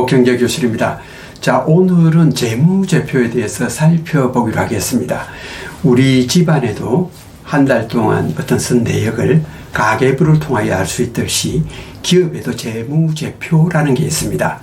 경제교실입니다. 자, 오늘은 재무제표에 대해서 살펴보기로 하겠습니다. 우리 집안에도 한 달 동안 어떤 쓴 내역을 가계부를 통하여 알 수 있듯이 기업에도 재무제표라는 게 있습니다.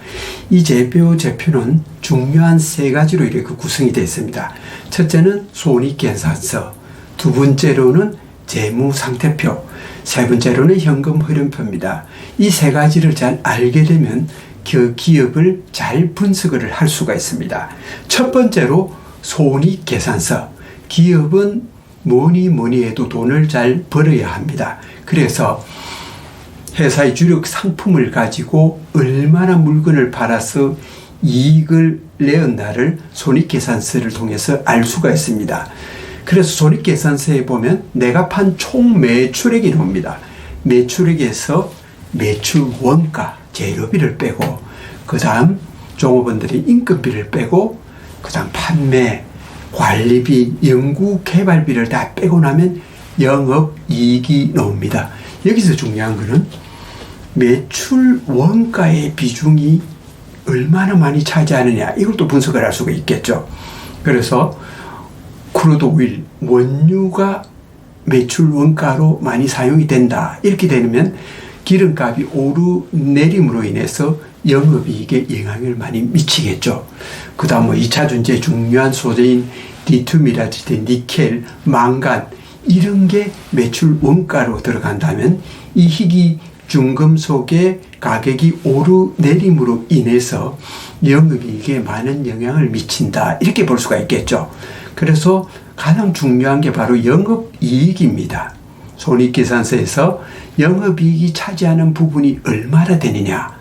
이 재무제표는 중요한 세 가지로 이렇게 구성이 되어 있습니다. 첫째는 손익계산서, 두 번째로는 재무상태표, 세 번째로는 현금 흐름표입니다. 이 세 가지를 잘 알게 되면 그 기업을 잘 분석을 할 수가 있습니다. 첫 번째로 손익계산서. 기업은 뭐니 해도 돈을 잘 벌어야 합니다. 그래서 회사의 주력 상품을 가지고 얼마나 물건을 팔아서 이익을 내었나를 손익계산서를 통해서 알 수가 있습니다. 그래서 손익계산서에 보면 내가 판 총 매출액이 나옵니다. 매출액에서 매출 원가, 재료비를 빼고, 그 다음 종업원들이 인건비를 빼고, 그 다음 판매, 관리비, 연구개발비를 다 빼고 나면 영업이익이 나옵니다. 여기서 중요한 것은 매출 원가의 비중이 얼마나 많이 차지하느냐, 이것도 분석을 할 수가 있겠죠. 그래서 크루드 오일, 원유가 매출 원가로 많이 사용이 된다, 이렇게 되면 기름값이 오르내림으로 인해서 영업이익에 영향을 많이 미치겠죠. 그 다음 2차 전지의 중요한 소재인 리튬이라든지 니켈, 망간, 이런 게 매출 원가로 들어간다면 이 희귀 중금속의 가격이 오르내림으로 인해서 영업이익에 많은 영향을 미친다, 이렇게 볼 수가 있겠죠. 그래서 가장 중요한 게 바로 영업이익입니다. 손익계산서에서 영업이익이 차지하는 부분이 얼마나 되느냐,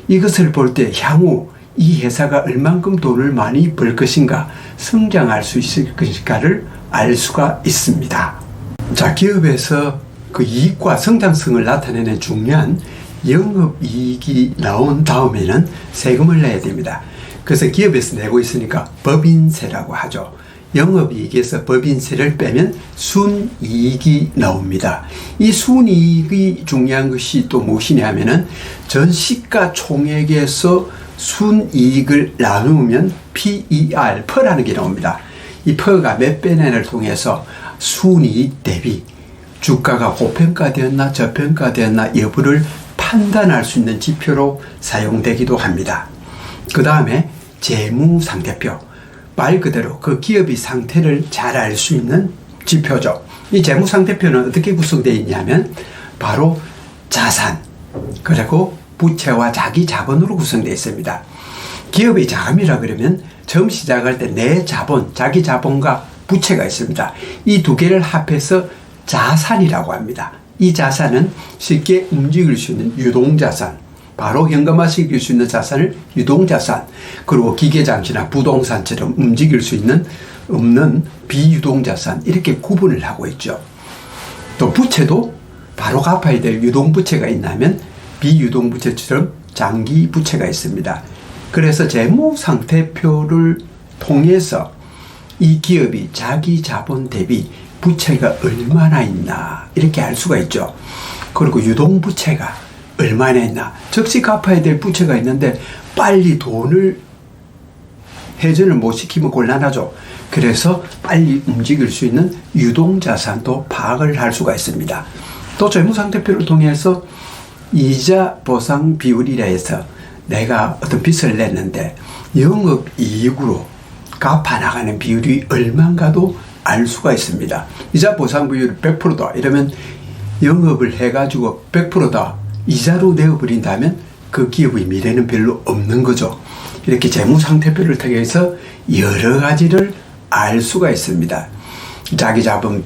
이것을 볼 때 향후 이 회사가 얼만큼 돈을 많이 벌 것인가, 성장할 수 있을 것인가를 알 수가 있습니다. 자, 기업에서 그 이익과 성장성을 나타내는 중요한 영업이익이 나온 다음에는 세금을 내야 됩니다. 그래서 기업에서 내고 있으니까 법인세라고 하죠. 영업이익에서 법인세를 빼면 순이익이 나옵니다. 이 순이익이 중요한 것이 또 무엇이냐 하면은 전 시가총액에서 순이익을 나누면 PER, 퍼라는 게 나옵니다. 이 퍼가 몇 배를 통해서 순이익 대비 주가가 고평가되었나 저평가되었나 여부를 판단할 수 있는 지표로 사용되기도 합니다. 그 다음에 재무상태표. 말 그대로 그 기업의 상태를 잘 알 수 있는 지표죠. 이 재무상태표는 어떻게 구성되어 있냐면 바로 자산, 그리고 부채와 자기 자본으로 구성되어 있습니다. 기업의 자금이라 그러면 처음 시작할 때 내 자본, 자기 자본과 부채가 있습니다. 이 두 개를 합해서 자산이라고 합니다. 이 자산은 쉽게 움직일 수 있는 유동자산, 바로 현금화시킬 수 있는 자산을 유동자산, 그리고 기계장치나 부동산처럼 움직일 수 있는 없는 비유동자산, 이렇게 구분을 하고 있죠. 또 부채도 바로 갚아야 될 유동부채가 있다면 비유동부채처럼 장기부채가 있습니다. 그래서 재무상태표를 통해서 이 기업이 자기 자본 대비 부채가 얼마나 있나, 이렇게 알 수가 있죠. 그리고 유동부채가 얼마나 있나, 즉시 갚아야 될 부채가 있는데 빨리 돈을 회전을 못 시키면 곤란하죠. 그래서 빨리 움직일 수 있는 유동자산도 파악을 할 수가 있습니다. 또 재무상태표를 통해서 이자 보상 비율이라 해서 내가 어떤 빚을 냈는데 영업이익으로 갚아나가는 비율이 얼마인가도 알 수가 있습니다. 이자 보상 비율이 100%다 이러면 영업을 해가지고 100%다 이자로 내어버린다면 그 기업의 미래는 별로 없는 거죠. 이렇게 재무상태표를 통해서 여러 가지를 알 수가 있습니다. 자기 자본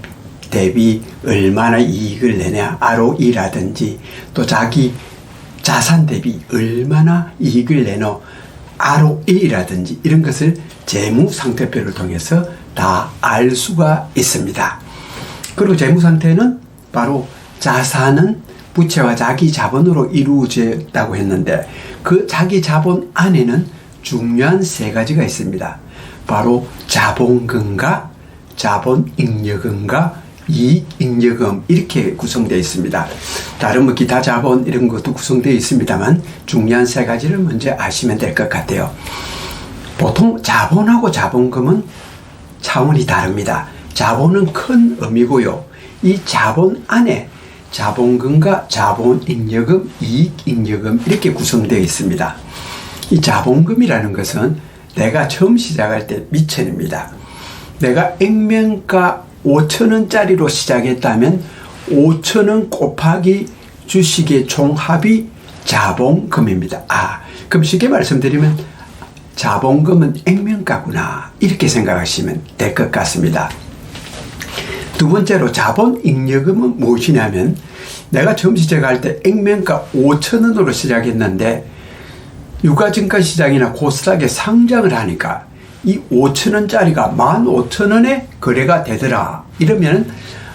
대비 얼마나 이익을 내냐, ROE라든지, 또 자기 자산 대비 얼마나 이익을 내노, ROE라든지, 이런 것을 재무상태표를 통해서 다 알 수가 있습니다. 그리고 재무상태는 바로 자산은 부채와 자기 자본으로 이루어졌다고 했는데 그 자기 자본 안에는 중요한 세 가지가 있습니다. 바로 자본금과 자본잉여금과 이익, 잉여금 이렇게 구성되어 있습니다. 다른 뭐 기타 자본 이런 것도 구성되어 있습니다만 중요한 세 가지를 먼저 아시면 될 것 같아요. 보통 자본하고 자본금은 차원이 다릅니다. 자본은 큰 의미고요. 이 자본 안에 자본금과 자본잉여금, 이익잉여금 이렇게 구성되어 있습니다. 이 자본금이라는 것은 내가 처음 시작할 때 미천입니다. 내가 액면가 5,000원짜리로 시작했다면 5,000원 곱하기 주식의 총합이 자본금입니다. 그럼 쉽게 말씀드리면 자본금은 액면가구나 이렇게 생각하시면 될 것 같습니다. 두 번째로 자본잉여금은 무엇이냐면 내가 처음 시작할 때 액면가 5,000원으로 시작했는데 유가증권시장이나 코스닥에 상장을 하니까 이 5,000원짜리가 15,000원에 거래가 되더라. 이러면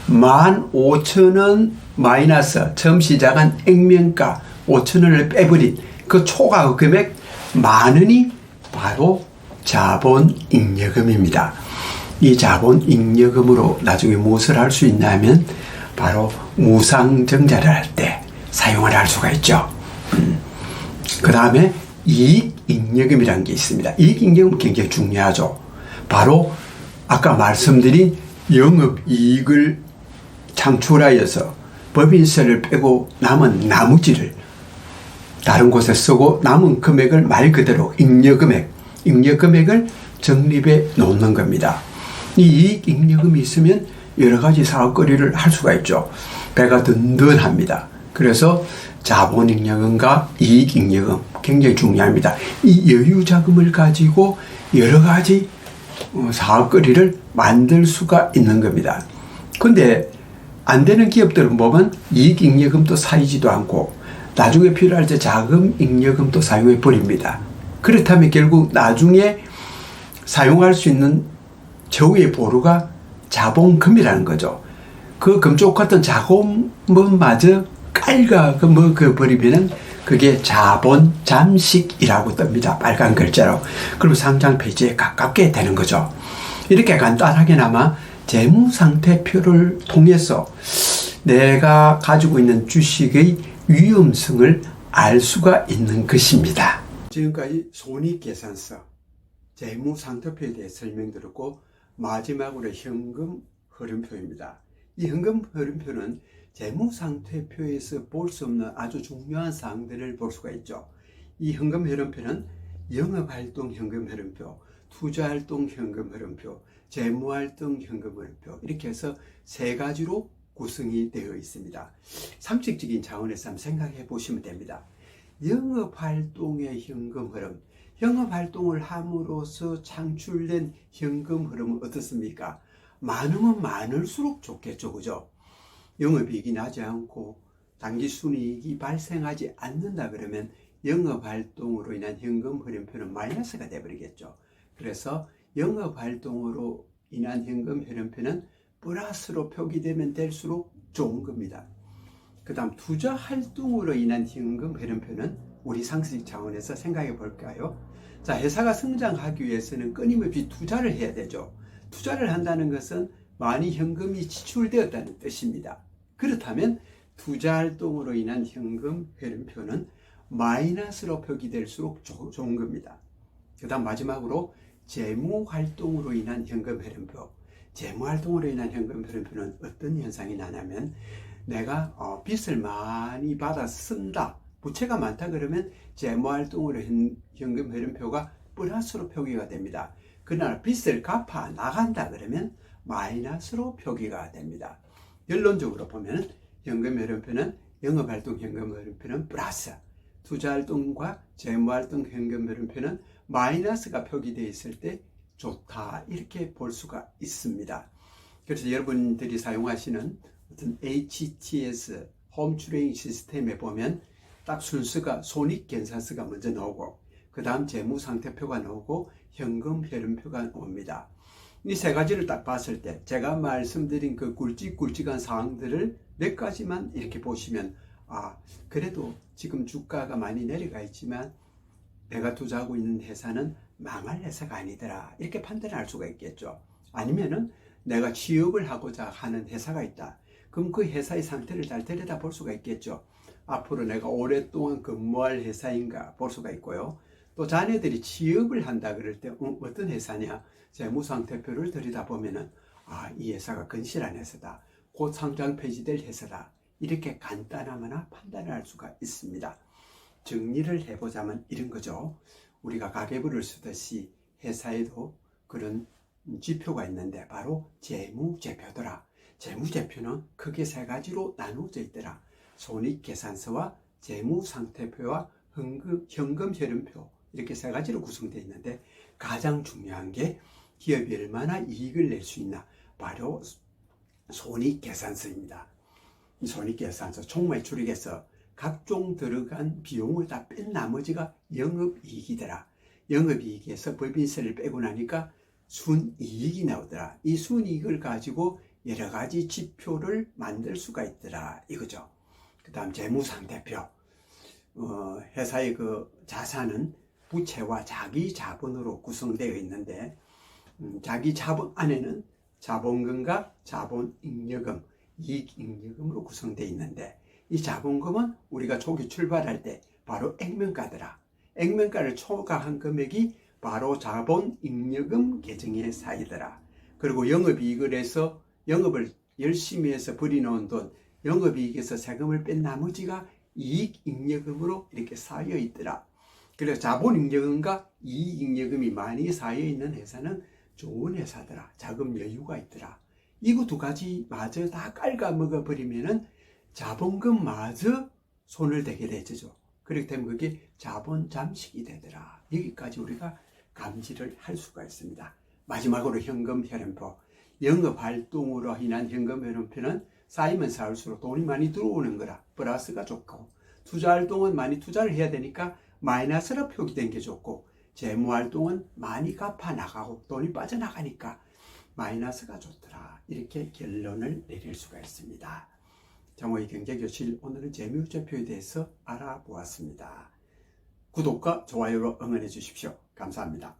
15,000원 마이너스 처음 시작한 액면가 5,000원을 빼버린 그 초과 금액 10,000원이 바로 자본잉여금입니다. 이 자본잉여금으로 나중에 무엇을 할 수 있냐면 바로 무상증자를 할 때 사용을 할 수가 있죠. 그 다음에 이익잉여금이라는 게 있습니다. 이익잉여금은 굉장히 중요하죠. 바로 아까 말씀드린 영업이익을 창출하여서 법인세를 빼고 남은 나머지를 다른 곳에 쓰고 남은 금액을 말 그대로 잉여금액을 적립해 놓는 겁니다. 이 이익잉여금이 있으면 여러 가지 사업거리를 할 수가 있죠. 배가 든든합니다. 그래서 자본잉여금과 이익잉여금 굉장히 중요합니다. 이 여유자금을 가지고 여러 가지 사업거리를 만들 수가 있는 겁니다. 근데 안 되는 기업들은 보면 이익잉여금도 사이지도 않고 나중에 필요할 때 자금잉여금도 사용해 버립니다. 그렇다면 결국 나중에 사용할 수 있는 저의 보루가 자본금이라는 거죠. 그 금쪽 같은 자본금마저 깔가 버리면은 그게 자본 잠식이라고 뜹니다. 빨간 글자로. 그럼 상장 폐지에 가깝게 되는 거죠. 이렇게 간단하게나마 재무상태표를 통해서 내가 가지고 있는 주식의 위험성을 알 수가 있는 것입니다. 지금까지 손익계산서, 재무상태표에 대해 설명드렸고 마지막으로 현금 흐름표입니다. 이 현금 흐름표는 재무상태표에서 볼 수 없는 아주 중요한 사항들을 볼 수가 있죠. 이 현금 흐름표는 영업활동 현금 흐름표, 투자활동 현금 흐름표, 재무활동 현금 흐름표 이렇게 해서 세 가지로 구성이 되어 있습니다. 상식적인 차원에서 한번 생각해 보시면 됩니다. 영업활동의 현금 흐름, 영업활동을 함으로써 창출된 현금 흐름은 어떻습니까? 많으면 많을수록 좋겠죠. 그죠? 영업이익이 나지 않고 당기순이익이 발생하지 않는다 그러면 영업활동으로 인한 현금 흐름표는 마이너스가 되어버리겠죠. 그래서 영업활동으로 인한 현금 흐름표는 플러스로 표기되면 될수록 좋은 겁니다. 그 다음 투자활동으로 인한 현금 흐름표는 우리 상식 차원에서 생각해 볼까요? 자, 회사가 성장하기 위해서는 끊임없이 투자를 해야 되죠. 투자를 한다는 것은 많이 현금이 지출되었다는 뜻입니다. 그렇다면 투자활동으로 인한 현금 흐름표는 마이너스로 표기될수록 좋은 겁니다. 그 다음 마지막으로 재무활동으로 인한 현금 흐름표. 재무활동으로 인한 현금 흐름표는 어떤 현상이 나냐면 내가 빚을 많이 받아 쓴다. 부채가 많다 그러면 재무활동으로 현금 흐름표가 플러스로 표기가 됩니다. 그러나 빚을 갚아 나간다 그러면 마이너스로 표기가 됩니다. 결론적으로 보면 현금 흐름표는 영업활동 현금 흐름표는 플러스, 투자활동과 재무활동 현금 흐름표는 마이너스가 표기되어 있을 때 좋다 이렇게 볼 수가 있습니다. 그래서 여러분들이 사용하시는 어떤 HTS 홈 트레이닝 시스템에 보면 딱 순서가 손익계산서가 먼저 나오고 그 다음 재무상태표가 나오고 현금 흐름표가 옵니다. 이 세 가지를 딱 봤을 때 제가 말씀드린 그 굵직굵직한 사항들을 몇 가지만 이렇게 보시면 그래도 지금 주가가 많이 내려가 있지만 내가 투자하고 있는 회사는 망할 회사가 아니더라 이렇게 판단할 수가 있겠죠. 아니면은 내가 취업을 하고자 하는 회사가 있다. 그럼 그 회사의 상태를 잘 들여다 볼 수가 있겠죠. 앞으로 내가 오랫동안 근무할 회사인가 볼 수가 있고요. 또 자녀들이 취업을 한다 그럴 때 어떤 회사냐, 재무상태표를 들여다보면은 이 회사가 건실한 회사다, 곧 상장 폐지될 회사다, 이렇게 간단하거나 판단을 할 수가 있습니다. 정리를 해보자면 이런 거죠. 우리가 가계부를 쓰듯이 회사에도 그런 지표가 있는데 바로 재무제표더라. 재무제표는 크게 세 가지로 나누어져 있더라. 손익계산서와 재무상태표와 현금 흐름표, 이렇게 세 가지로 구성되어 있는데 가장 중요한 게 기업이 얼마나 이익을 낼 수 있나, 바로 손익계산서입니다. 이 손익계산서 총매출액에서 각종 들어간 비용을 다 뺀 나머지가 영업이익이더라. 영업이익에서 법인세를 빼고 나니까 순이익이 나오더라. 이 순이익을 가지고 여러 가지 지표를 만들 수가 있더라, 이거죠. 그 다음 재무상태표. 회사의 그 자산은 부채와 자기 자본으로 구성되어 있는데, 자기 자본 안에는 자본금과 자본잉여금, 이익잉여금으로 구성되어 있는데, 이 자본금은 우리가 초기 출발할 때 바로 액면가더라. 액면가를 초과한 금액이 바로 자본잉여금 계정에 쌓이더라. 그리고 영업이익을 해서 영업을 열심히 해서 벌이놓은 돈, 영업이익에서 세금을 뺀 나머지가 이익잉여금으로 이렇게 쌓여 있더라. 그래서 자본잉여금과 이익잉여금이 많이 쌓여 있는 회사는 좋은 회사더라. 자금 여유가 있더라. 이거 두 가지 마저 다 깔아먹어 버리면은 자본금마저 손을 대게 되죠. 그렇기 때문에 그게 자본 잠식이 되더라. 여기까지 우리가 감지를 할 수가 있습니다. 마지막으로 현금 흐름표. 영업 활동으로 인한 현금 흐름표는 쌓이면 쌓을수록 돈이 많이 들어오는 거라 플러스가 좋고, 투자 활동은 많이 투자를 해야 되니까 마이너스로 표기된 게 좋고, 재무 활동은 많이 갚아 나가고 돈이 빠져나가니까 마이너스가 좋더라. 이렇게 결론을 내릴 수가 있습니다. 정호의 경제교실, 오늘은 재무제표에 대해서 알아보았습니다. 구독과 좋아요로 응원해 주십시오. 감사합니다.